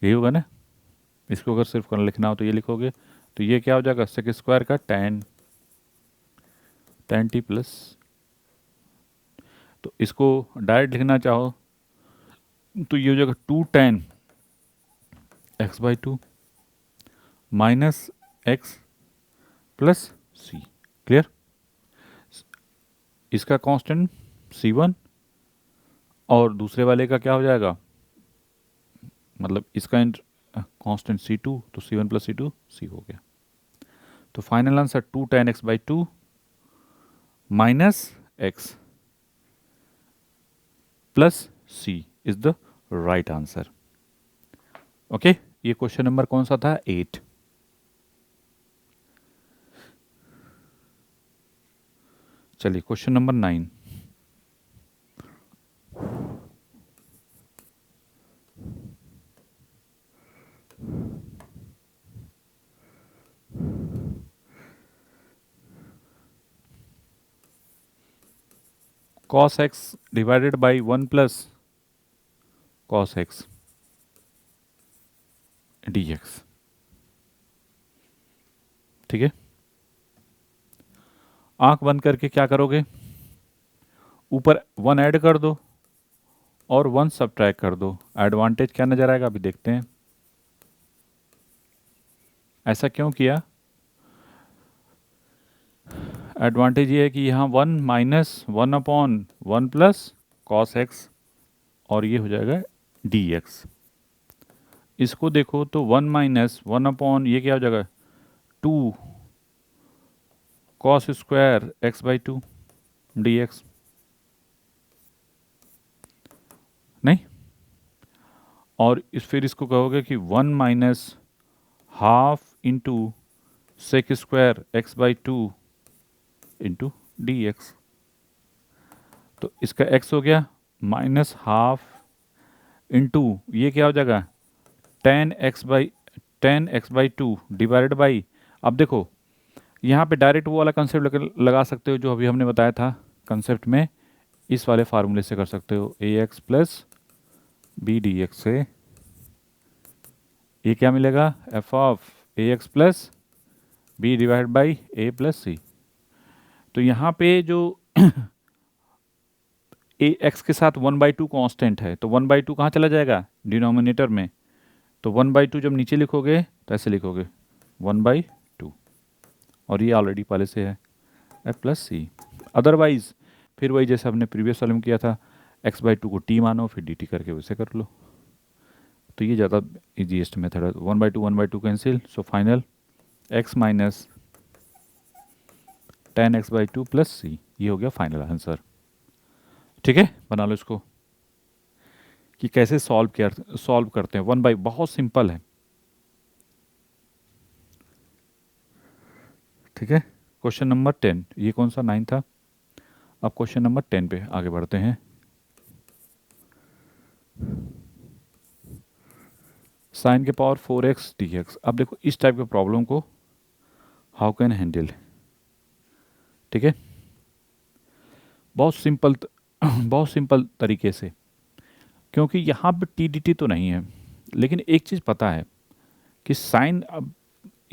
यही होगा ना, इसको अगर सिर्फ लिखना हो तो ये लिखोगे, तो ये क्या हो जाएगा, सेक स्क्वायर का टेन टी प्लस, तो इसको डायरेक्ट लिखना चाहो तो ये हो जाएगा 2 tan x by 2 minus x plus c. Clear, इसका कांस्टेंट C1 और दूसरे वाले का क्या हो जाएगा, मतलब इसका कांस्टेंट C2, तो C1 प्लस C2 C हो गया। तो final answer 2 tan x by 2 minus x plus C is the right answer. Okay, ये क्वेश्चन नंबर कौन सा था? 8। चलिए question number 9। cos x divided by 1 plus cos x dx। ठीक है, आंख बंद करके क्या करोगे? ऊपर 1 ऐड कर दो और 1 सब्ट्रैक्ट कर दो। एडवांटेज क्या नजर आएगा अभी देखते हैं। ऐसा क्यों किया? एडवांटेज ये है कि यहाँ 1 minus 1 upon 1 plus cos x और ये हो जाएगा dx। इसको देखो तो 1 माइनस 1 अपॉन ये क्या हो जाएगा? 2 cos square x by 2 dx। नहीं, और फिर इसको कहोगे कि 1 minus half into sec square x by 2 into dx। तो इसका x हो गया माइनस हाफ इंटू ये क्या हो जाएगा? Ten x by 2 divided by. अब देखो यहाँ पे डायरेक्ट वो वाला कंसेप्ट लगा सकते हो जो अभी हमने बताया था कंसेप्ट में। इस वाले फार्मूले से कर सकते हो, A x plus B D X से ये क्या मिलेगा? F of A x plus B divide by A plus C. तो यहाँ पे जो ए एक्स के साथ 1/2 कांस्टेंट है तो 1/2 कहाँ चला जाएगा? डिनोमिनेटर में। तो 1/2 जब नीचे लिखोगे तो ऐसे लिखोगे 1/2 और ये ऑलरेडी पहले से है एफ प्लस सी। अदरवाइज फिर वही जैसे हमने प्रीवियस वाले में किया था, x/2 को t मानो फिर dt करके वैसे कर लो। तो ये ज़्यादा इजीएस्ट मेथड है। 1/2 cancel, so final x minus 10x/2 plus C, ये हो गया फाइनल आंसर। ठीक है, बना लो इसको कि कैसे सॉल्व करते हैं 1/, बहुत सिंपल है। ठीक है, क्वेश्चन नंबर 10, ये कौन सा 9 था? अब क्वेश्चन नंबर 10 पे आगे बढ़ते हैं। साइन के पावर 4x dx। अब देखो इस टाइप के प्रॉब्लम को हाउ कैन हैंडल। ठीक है, बहुत सिंपल बहुत सिंपल तरीके से, क्योंकि यहाँ पे टी डी टी तो नहीं है, लेकिन एक चीज़ पता है कि साइन, अब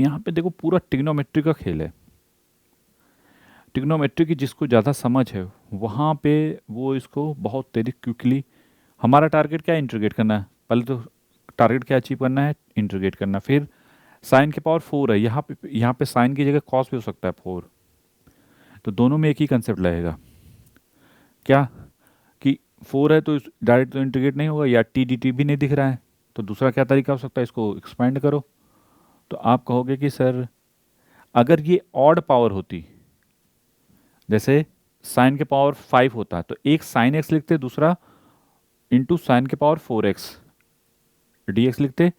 यहाँ पे देखो पूरा ट्रिग्नोमेट्री का खेल है। ट्रिग्नोमेट्री की जिसको ज़्यादा समझ है वहाँ पे वो इसको बहुत तेज़ी क्विकली। हमारा टारगेट क्या है? इंटीग्रेट करना है। पहले तो टारगेट क्या अचीव करना है? इंटीग्रेट करना। फिर साइन के पावर 4 है, यहाँ पे साइन की जगह कॉस भी हो सकता है 4। तो दोनों में एक ही कंसेप्ट लगेगा क्या कि 4 है तो डायरेक्ट तो इंटीग्रेट नहीं होगा, या टी डी टी भी नहीं दिख रहा है, तो दूसरा क्या तरीका हो सकता है? इसको एक्सपेंड करो। तो आप कहोगे कि सर अगर ये ऑड पावर होती, जैसे साइन के पावर 5 होता तो एक साइन एक्स लिखते, दूसरा इंटू साइन के पावर 4x dx लिखते,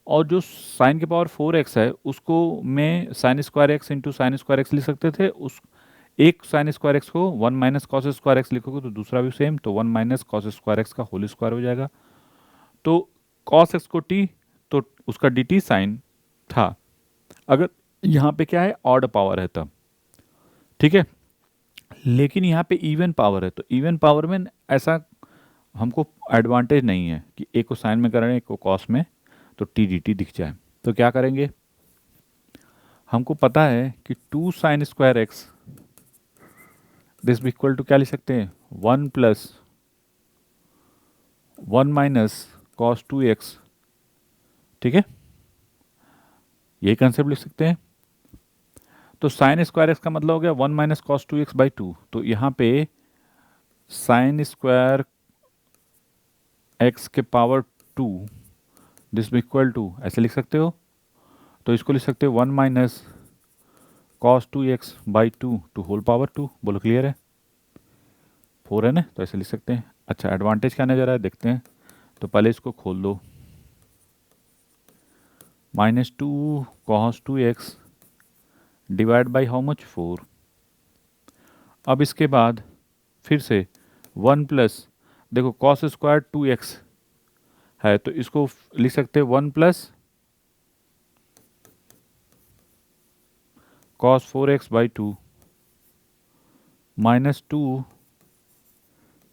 और जो साइन के पावर 4x है उसको मैं sine square x into sine square x लिख सकते थे। उस एक साइन स्क्वायर एक्स को 1 माइनस कॉस स्क्वायर एक्स लिखोगे तो दूसरा भी सेम, तो 1 माइनस कॉस स्क्वायर एक्स का होल स्क्वायर हो जाएगा। तो कॉस एक्स को टी, तो उसका डी टी साइन था। अगर यहाँ पे क्या है? ऑड पावर है तब। ठीक है, लेकिन यहाँ पे इवन पावर है, तो इवन पावर में ऐसा हमको एडवांटेज नहीं है कि एक को साइन में कर रहे हैं एक को कॉस में, तो टी डी टी दिख जाए। तो क्या करेंगे? हमको पता है कि 2 साइन स्क्वायर एक्स दिस भी इक्वल टू क्या लिख सकते हैं? 1 प्लस 1 माइनस कॉस 2x। ठीक है, यही कंसेप्ट लिख सकते हैं। तो साइन स्क्वायर एक्स का मतलब हो गया 1 माइनस कॉस 2x बाई 2। तो यहाँ पे साइन स्क्वायर एक्स के पावर 2 दिस भी इक्वल टू ऐसे लिख सकते हो। तो इसको लिख सकते हो 1 minus cos 2x by 2 to whole power 2। बोलो क्लियर है? 4 है ना, तो ऐसे लिख सकते हैं। अच्छा, एडवांटेज क्या नजर आया देखते हैं। तो पहले इसको खोल दो, minus 2 cos 2x divide by how much 4। अब इसके बाद फिर से 1 प्लस, देखो कॉस स्क्वायर 2x है तो इसको लिख सकते हैं 1 plus cos 4x by 2 minus 2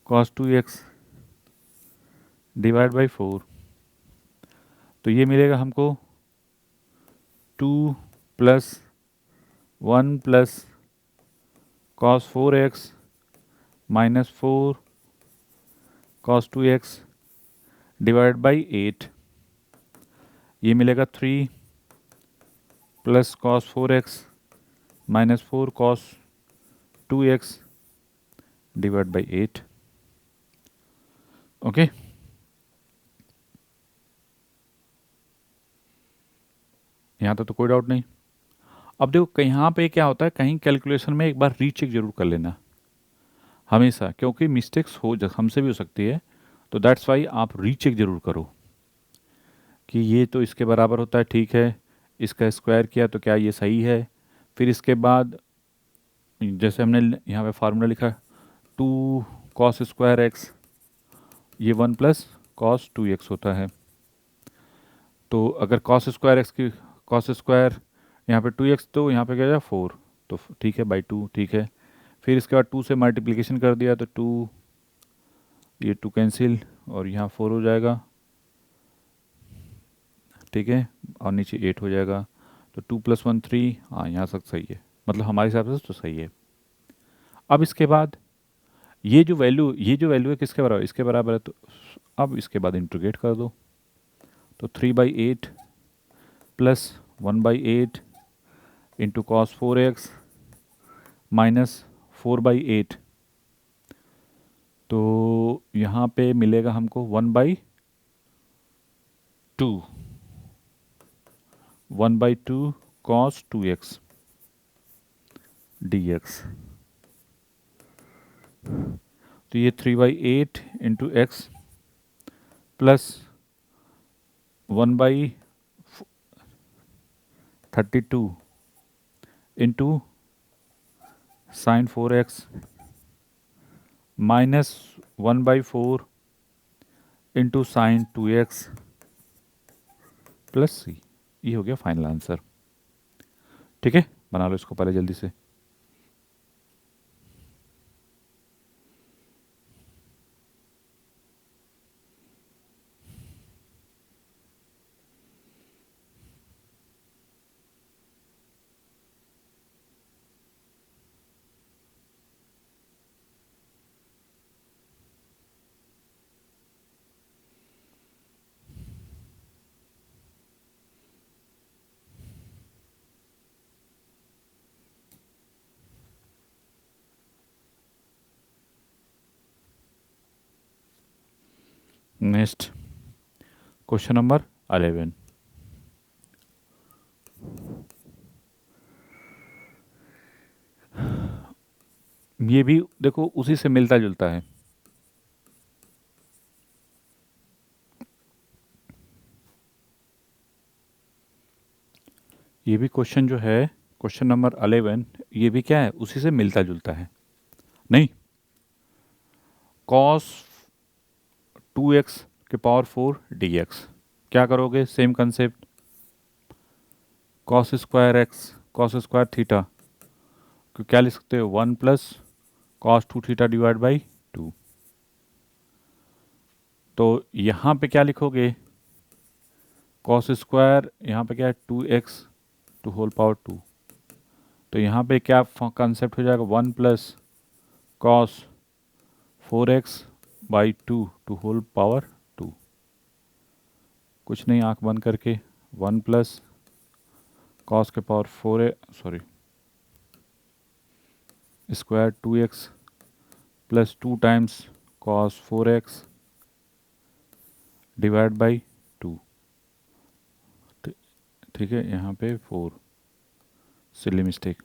cos 2x divide by 4। तो ये मिलेगा हमको 2 plus 1 plus cos 4x minus 4 cos 2x divide by 8। ये मिलेगा 3 plus cos 4x minus 4 cos 2x divide by 8। Okay, यहाँ तक तो कोई डाउट नहीं। अब देखो यहाँ पे क्या होता है, कहीं कैलकुलेशन में एक बार रीचेक जरूर कर लेना हमेशा, क्योंकि मिस्टेक्स हमसे भी हो सकती है। तो दैट्स वाई आप रीचेक जरूर करो कि ये तो इसके बराबर होता है, ठीक है, इसका स्क्वायर किया तो क्या ये सही है। फिर इसके बाद जैसे हमने यहाँ पे फार्मूला लिखा 2 कॉस स्क्वायर एक्स, ये 1 प्लस कॉस 2x होता है। तो अगर कॉस स्क्वायर एक्स की कॉस स्क्वायर यहाँ पे 2x, तो यहाँ पे क्या जाएगा 4, तो ठीक है बाई 2, ठीक है। फिर इसके बाद 2 से मल्टीप्लिकेशन कर दिया तो 2, ये 2 कैंसिल और यहाँ 4 हो जाएगा, ठीक है, और नीचे 8 हो जाएगा। तो 2 प्लस 1 3, हाँ यहाँ तक सही है, मतलब हमारे हिसाब से तो सही है। अब इसके बाद ये जो वैल्यू है किसके बराबर, इसके बराबर है, तो अब इसके बाद इंटीग्रेट कर दो। तो 3/8 plus 1/8 into cos 4x minus 4/8। तो यहाँ पे मिलेगा हमको 1/2 कॉस 2x dx। तो ये 3/8 into x plus 1/32 into sine 4x minus 1/4 into sine 2x plus c। ये हो गया फाइनल आंसर। ठीक है, बना लो इसको पहले जल्दी से। Next question number 11। ये भी देखो उसी से मिलता जुलता है। ये भी क्वेश्चन जो है क्वेश्चन नंबर 11, ये भी क्या है, उसी से मिलता जुलता है। नहीं, कॉस 2x के पावर 4 dx, क्या करोगे, same concept, cos square x cos square theta को क्या लिख सकते हो, 1 plus cos 2 theta divide by 2। तो यहाँ पे क्या लिखोगे, कॉस स्क्वायर यहाँ पे क्या है 2x टू होल पावर 2। तो यहाँ पे क्या कंसेप्ट हो जाएगा, 1 plus cos 4x by 2 to whole power 2। कुछ नहीं, आंख बंद करके 1 प्लस कॉस के power 4 sorry square 2x plus 2 times cos 4x divide by 2। ठीक है, यहाँ पे 4, सिली मिस्टेक।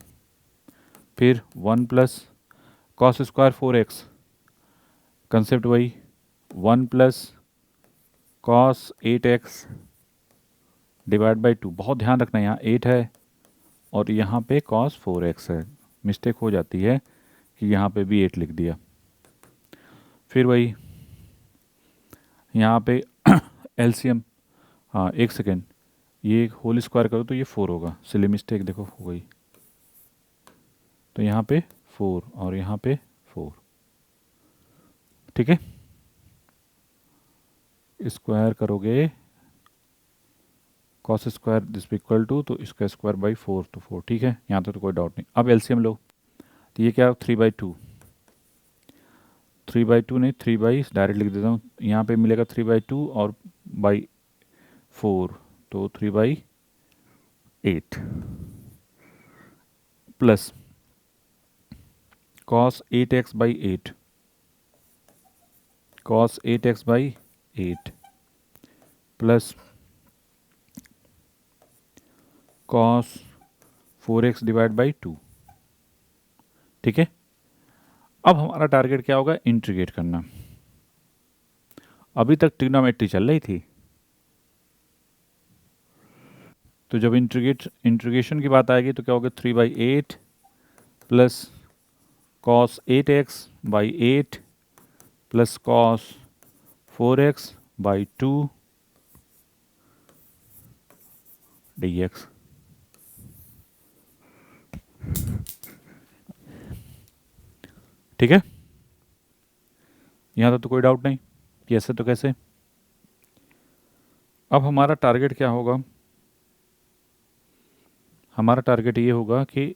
फिर 1 plus cos square 4x, concept वही, 1 plus cos 8x divide by 2, बहुत ध्यान रखना, यहाँ 8 है और यहाँ पे cos 4x है। मिस्टेक हो जाती है कि यहाँ पे भी 8 लिख दिया। फिर वही यहाँ पे एलसीएम, हाँ एक सेकेंड, ये होल स्क्वायर करो तो ये 4 होगा, सिली मिस्टेक देखो हो गई। तो यहाँ पे 4 और यहाँ पे 4, ठीक है। स्क्वायर करोगे cos square this equal to, तो इसका स्क्वायर बाई 4 तो 4, ठीक है, यहाँ तक तो कोई डाउट नहीं। अब एलसीएम लो, तो ये क्या 3/2, 3/2 नहीं 3 डायरेक्ट लिख देता हूँ, यहाँ पे मिलेगा 3/2 और बाई 4, तो 3/8 plus cos 8x/8, cos 8x/8 plus cos 4x divide by 2, ठीक है। अब हमारा टारगेट क्या होगा, इंटीग्रेट करना। अभी तक ट्रिग्नोमेट्री चल रही थी, तो जब इंटीग्रेशन की बात आएगी तो क्या होगा, 3/8 plus cos 8x/8 plus cos 4x/2 dx, ठीक है। यहाँ तक तो कोई डाउट नहीं कि ऐसे तो कैसे। अब हमारा टारगेट क्या होगा, हमारा टारगेट ये होगा कि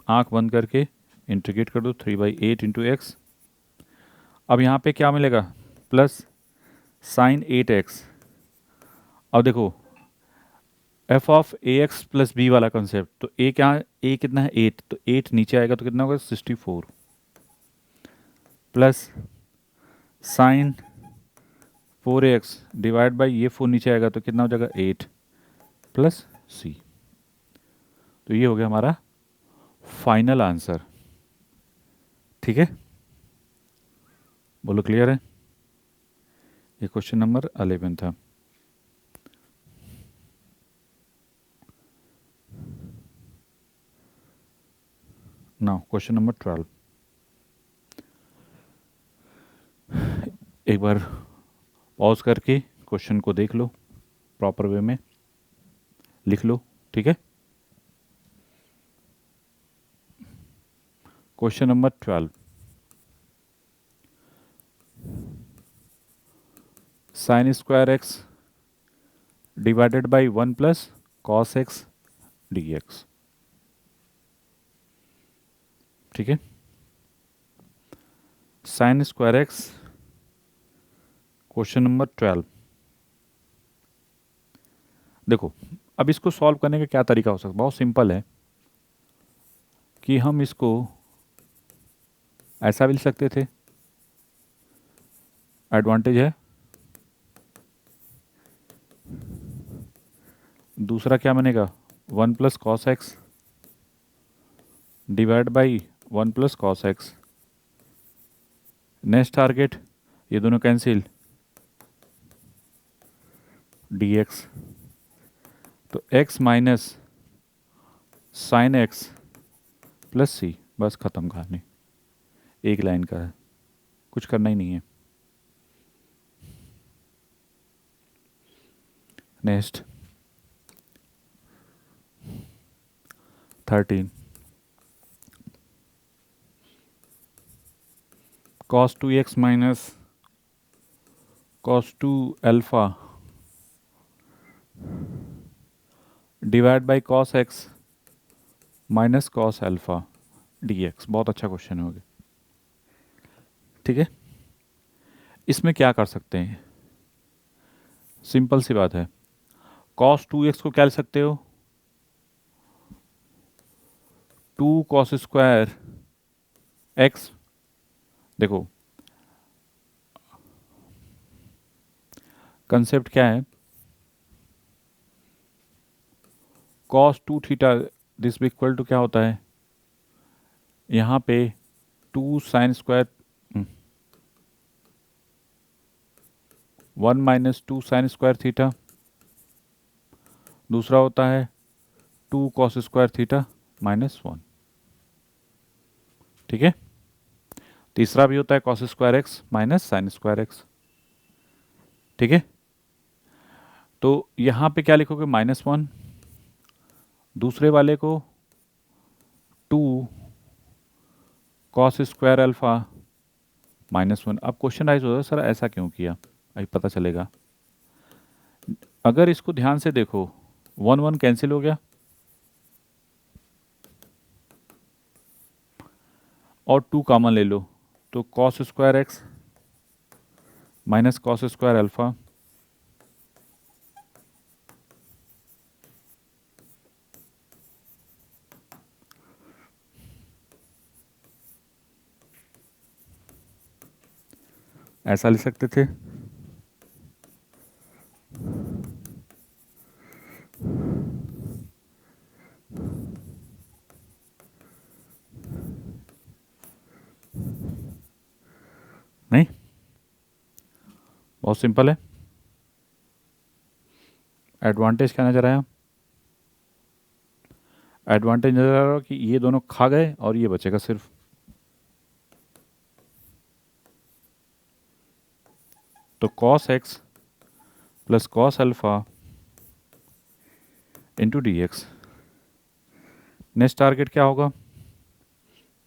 आंख बंद करके इंटीग्रेट कर दो 3/8 इंटू एक्स। अब यहाँ पे क्या मिलेगा, प्लस साइन 8x। अब देखो f of A x plus b वाला कंसेप्ट, तो ए क्या, ए कितना है 8, तो 8 नीचे आएगा तो कितना होगा 64 plus sign 4x divide by ये 4 नीचे आएगा तो कितना हो जाएगा 8 प्लस सी। तो ये हो गया हमारा फाइनल आंसर, ठीक है। बोलो क्लियर है। ये क्वेश्चन नंबर 11 था। Now question number 12। एक बार पॉज करके क्वेश्चन को देख लो, प्रॉपर वे में लिख लो, ठीक है। Question number 12, sine square x divided by 1 plus cos x D x, ठीक है। Sine square x, question number 12। देखो अब इसको सॉल्व करने का क्या तरीका हो सकता है, बहुत सिंपल है कि हम इसको ऐसा भी लिख सकते थे, एडवांटेज है। दूसरा क्या बनेगा, 1 plus cos X divide by 1 plus cos X. Next target, ये दोनों कैंसिल, डी एक्स, तो x minus sine X plus C, बस ख़त्म कहानी, एक लाइन का है, कुछ करना ही नहीं है। Next 13, cos 2x minus cos 2 alpha divide by cos x minus cos alpha dx। बहुत अच्छा क्वेश्चन हो गया, ठीक है। इसमें क्या कर सकते हैं, सिंपल सी बात है, cos 2x को क्या लिख सकते हो, 2 cos स्क्वायर x। देखो कंसेप्ट क्या है, cos 2 theta this equal to क्या होता है, यहाँ पे 2 sine square 1 minus 2 sine square theta दूसरा होता है 2 कॉस स्क्वायर थीटा -1, ठीक है। तीसरा भी होता है cos square x minus sine square x, ठीक है। तो यहां पे क्या लिखोगे, -1, दूसरे वाले को 2 कॉस स्क्वायर अल्फा -1। अब क्वेश्चन राइज होता है, सर ऐसा क्यों किया, अभी पता चलेगा। अगर इसको ध्यान से देखो, 1 1 कैंसिल हो गया और 2 कॉमन ले लो, तो cos square x minus cos square alpha ऐसा लिख सकते थे। नहीं, बहुत सिंपल है। एडवांटेज क्या नजर आया, एडवांटेज नजर आ रहा कि ये दोनों खा गए और ये बचेगा सिर्फ। तो cos X plus cos alpha into D X. Next target क्या होगा,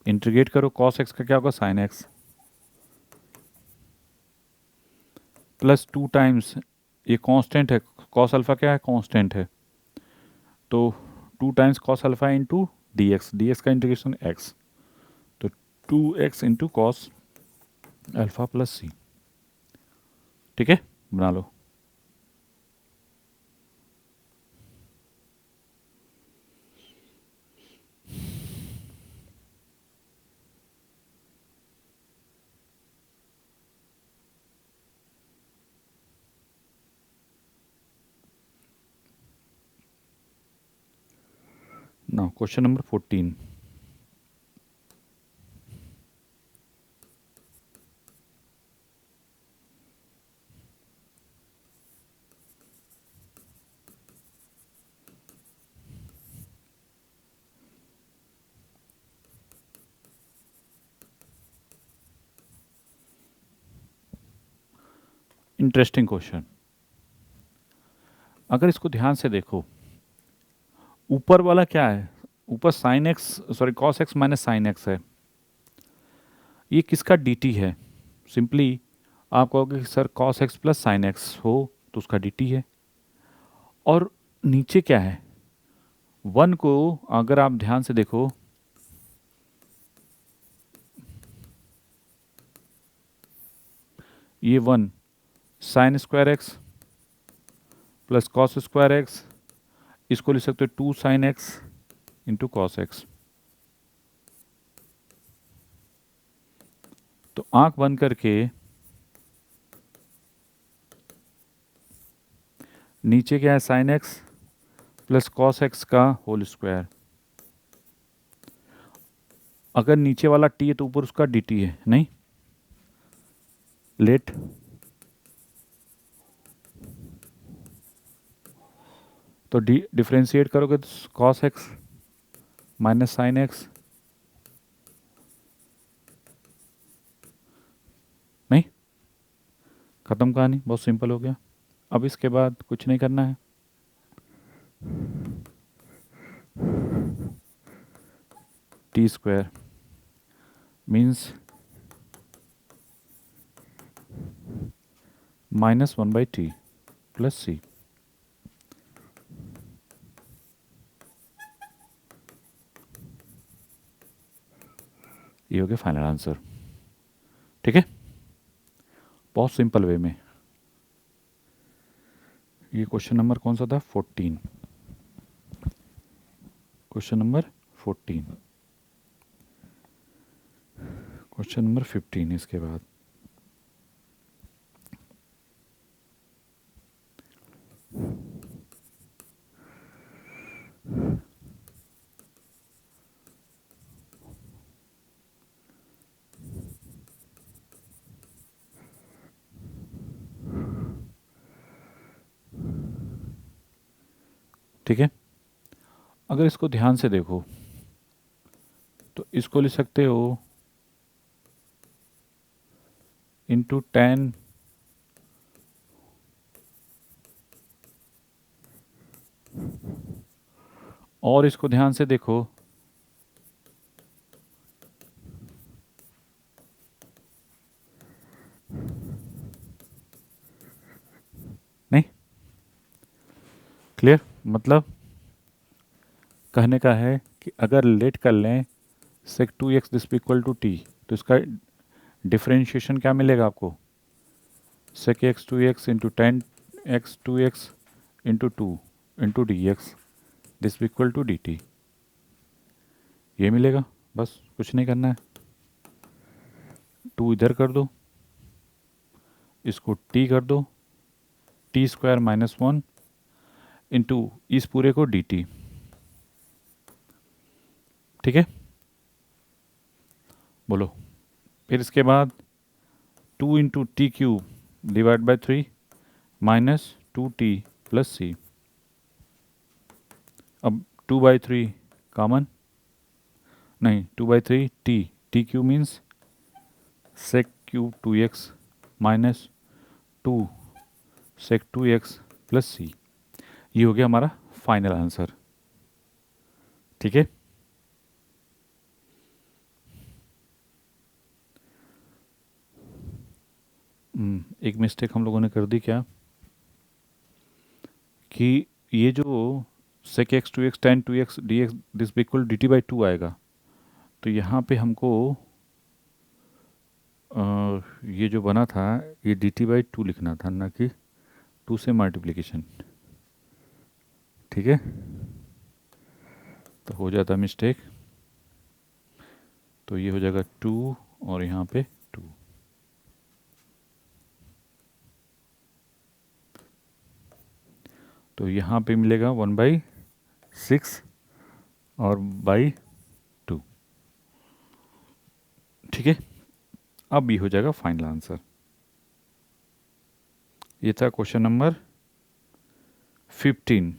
इंटीग्रेट करो, कॉस एक्स का क्या होगा, साइन एक्स प्लस 2 टाइम्स, ये कांस्टेंट है, कॉस अल्फा क्या है, कांस्टेंट है, तो 2 times cos alpha into D X का इंटीग्रेशन एक्स, तो 2x into cos alpha plus C, ठीक है, बना लो। Now question number 14। Interesting question. अगर इसको ध्यान से देखो, ऊपर वाला क्या है, ऊपर sine x, sorry cos x minus sine x है, ये किसका dt है, सिंपली आप कहोगे कि sir cos X plus sine x हो तो उसका dt है। और नीचे क्या है, 1 को अगर आप ध्यान से देखो, ये 1 sine square x plus cos square x, इसको लिख सकते हो 2 sine x into cos x. तो आंख बंद करके नीचे क्या है, sign X plus cos X का होल स्क्वायर, अगर नीचे वाला t है तो ऊपर उसका dt है, नहीं लेट, तो डिफ्रेंशिएट करोगे तो cos x minus sine x, नहीं, खत्म कहानी, बहुत सिंपल हो गया। अब इसके बाद कुछ नहीं करना है, T square means -1/t plus C. ये हो गया फाइनल आंसर, ठीक है, बहुत सिंपल वे में। ये क्वेश्चन नंबर कौन सा था, 14, क्वेश्चन नंबर 14, क्वेश्चन नंबर 15 इसके बाद। ठीक है। अगर इसको ध्यान से देखो तो इसको लिख सकते हो इंटू 10 और इसको ध्यान से देखो नहीं, क्लियर? मतलब कहने का है कि अगर लेट कर लें sec 2x this equal to T, तो इसका डिफरेंशिएशन क्या मिलेगा आपको? Sec x 2x into 10x 2x into 2 into D x this equal to D t, ये मिलेगा। बस कुछ नहीं करना है, 2 इधर कर दो, इसको t कर दो, टी स्क्वायर माइनस 1 इंटू इस पूरे को डी टी। ठीक है, बोलो। फिर इसके बाद 2 into T cube divide by 3 minus 2t plus C. अब 2/3 कॉमन, नहीं 2/3 T cube means sec cube 2x minus 2 sec 2x plus C. ये हो गया हमारा फाइनल आंसर। ठीक है, एक मिस्टेक हम लोगों ने कर दी क्या कि ये जो sec x 2x tan 2x d x this equal d t by 2 आएगा, तो यहाँ पे हमको ये जो बना था ये डी टी बाई 2 लिखना था, ना कि 2 से मल्टीप्लिकेशन। ठीक है, तो हो जाता मिस्टेक, तो ये हो जाएगा 2 और यहाँ पे 2। तो यहाँ पे मिलेगा 1/6 और बाई 2। ठीक है, अब ये हो जाएगा फाइनल आंसर। ये था क्वेश्चन नंबर 15।